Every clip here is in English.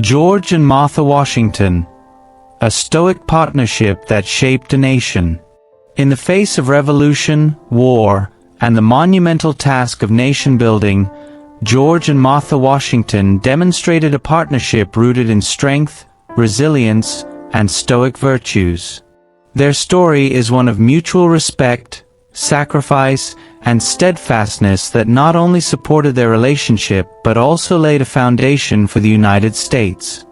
George and Martha Washington, a Stoic partnership that shaped a nation. In the face of revolution, war, and the monumental task of nation-building, George and Martha Washington demonstrated a partnership rooted in strength, resilience, and Stoic virtues. Their story is one of mutual respect, sacrifice, and steadfastness that not only supported their relationship but also laid a foundation for the United States.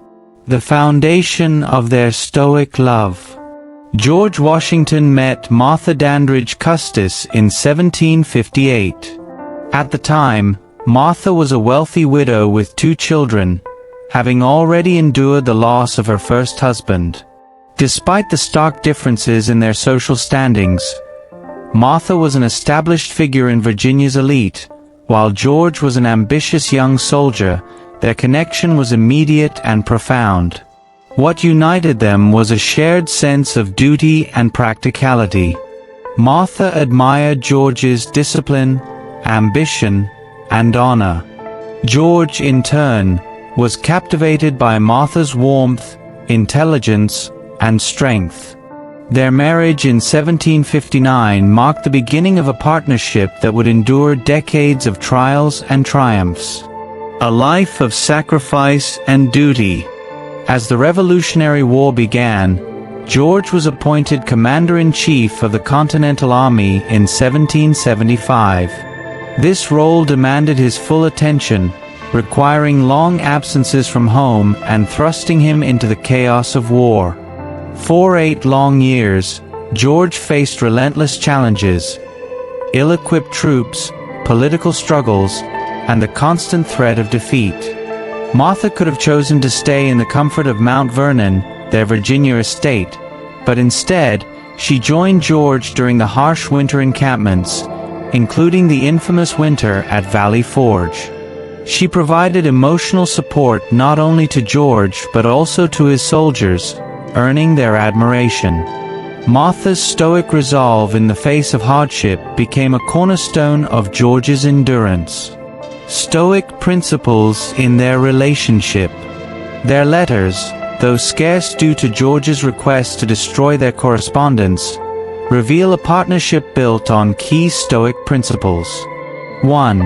The foundation of their Stoic love. George Washington met Martha Dandridge Custis in 1758. At the time, Martha was a wealthy widow with 2 children, having already endured the loss of her first husband. Despite the stark differences in their social standings, Martha was an established figure in Virginia's elite, while George was an ambitious young soldier. Their connection was immediate and profound. What united them was a shared sense of duty and practicality. Martha admired George's discipline, ambition, and honor. George, in turn, was captivated by Martha's warmth, intelligence, and strength. Their marriage in 1759 marked the beginning of a partnership that would endure decades of trials and triumphs. A life of sacrifice and duty. As the Revolutionary War began, George was appointed Commander-in-Chief of the Continental Army in 1775. This role demanded his full attention, requiring long absences from home and thrusting him into the chaos of war. For 8 long years, George faced relentless challenges, ill-equipped troops, political struggles, and the constant threat of defeat. Martha could have chosen to stay in the comfort of Mount Vernon, their Virginia estate, but instead, she joined George during the harsh winter encampments, including the infamous winter at Valley Forge. She provided emotional support not only to George but also to his soldiers, earning their admiration. Martha's stoic resolve in the face of hardship became a cornerstone of George's endurance. Stoic principles in their relationship. Their letters, though scarce due to George's request to destroy their correspondence, reveal a partnership built on key Stoic principles. 1.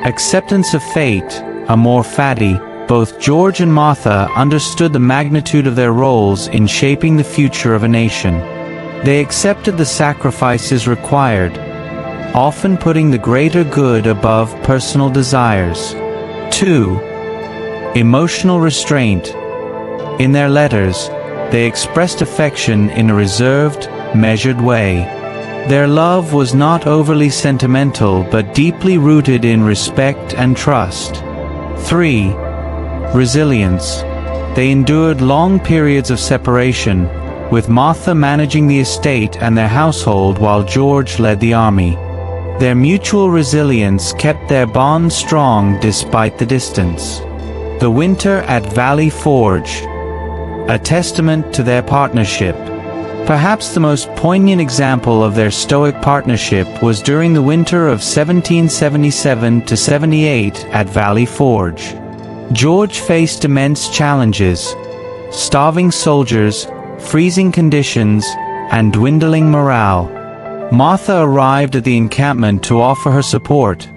Acceptance of fate. Amor fati. Both George and Martha understood the magnitude of their roles in shaping the future of a nation. They accepted the sacrifices required, often putting the greater good above personal desires. 2. Emotional restraint. In their letters, they expressed affection in a reserved, measured way. Their love was not overly sentimental but deeply rooted in respect and trust. 3. Resilience. They endured long periods of separation, with Martha managing the estate and their household while George led the army. Their mutual resilience kept their bond strong despite the distance. The winter at Valley Forge, a testament to their partnership. Perhaps the most poignant example of their Stoic partnership was during the winter of 1777–78 at Valley Forge. George faced immense challenges: starving soldiers, freezing conditions, and dwindling morale. Martha arrived at the encampment to offer her support,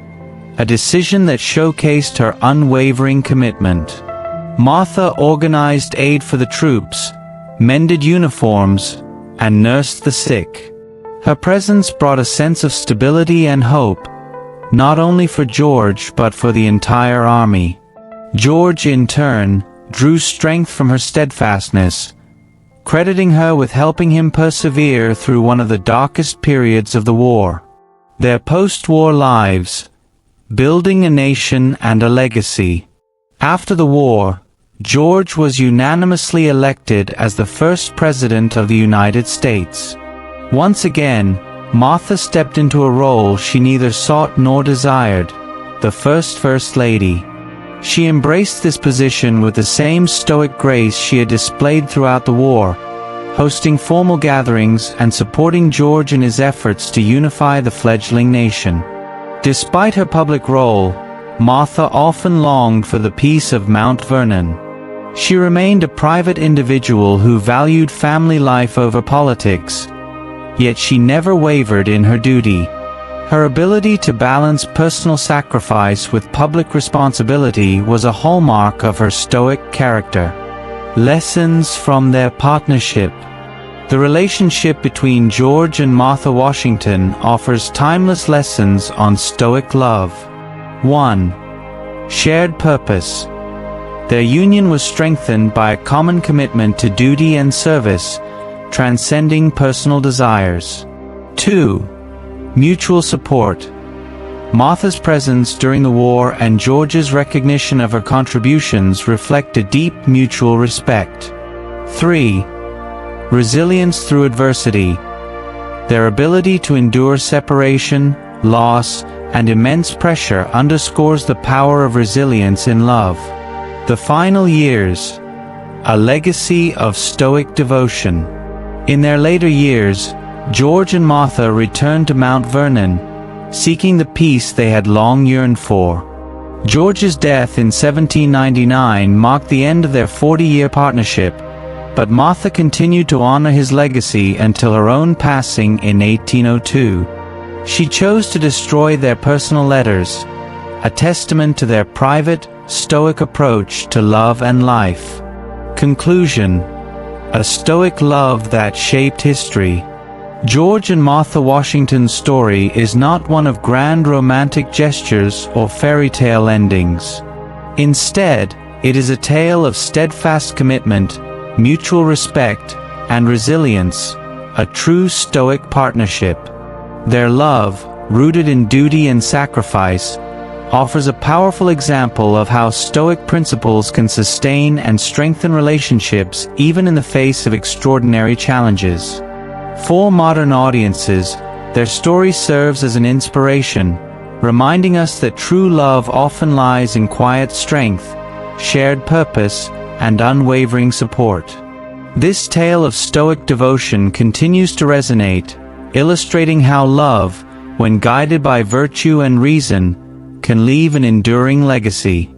a decision that showcased her unwavering commitment. Martha organized aid for the troops, mended uniforms, and nursed the sick. Her presence brought a sense of stability and hope, not only for George but for the entire army. George, in turn, drew strength from her steadfastness, crediting her with helping him persevere through one of the darkest periods of the war. Their post-war lives, building a nation and a legacy. After the war, George was unanimously elected as the first President of the United States. Once again, Martha stepped into a role she neither sought nor desired, the First Lady. She embraced this position with the same stoic grace she had displayed throughout the war, hosting formal gatherings and supporting George in his efforts to unify the fledgling nation. Despite her public role, Martha often longed for the peace of Mount Vernon. She remained a private individual who valued family life over politics, yet she never wavered in her duty. Her ability to balance personal sacrifice with public responsibility was a hallmark of her Stoic character. Lessons from their partnership. The relationship between George and Martha Washington offers timeless lessons on Stoic love. 1. Shared purpose. Their union was strengthened by a common commitment to duty and service, transcending personal desires. 2. Mutual support. Martha's presence during the war and George's recognition of her contributions reflect a deep mutual respect. 3. Resilience through adversity. Their ability to endure separation, loss, and immense pressure underscores the power of resilience in love. The final years. A legacy of Stoic devotion. In their later years, George and Martha returned to Mount Vernon, seeking the peace they had long yearned for. George's death in 1799 marked the end of their 40-year partnership, but Martha continued to honor his legacy until her own passing in 1802. She chose to destroy their personal letters, a testament to their private, Stoic approach to love and life. Conclusion. A Stoic love that shaped history. George and Martha Washington's story is not one of grand romantic gestures or fairy tale endings. Instead, it is a tale of steadfast commitment, mutual respect, and resilience, a true Stoic partnership. Their love, rooted in duty and sacrifice, offers a powerful example of how Stoic principles can sustain and strengthen relationships even in the face of extraordinary challenges. For modern audiences, their story serves as an inspiration, reminding us that true love often lies in quiet strength, shared purpose, and unwavering support. This tale of Stoic devotion continues to resonate, illustrating how love, when guided by virtue and reason, can leave an enduring legacy.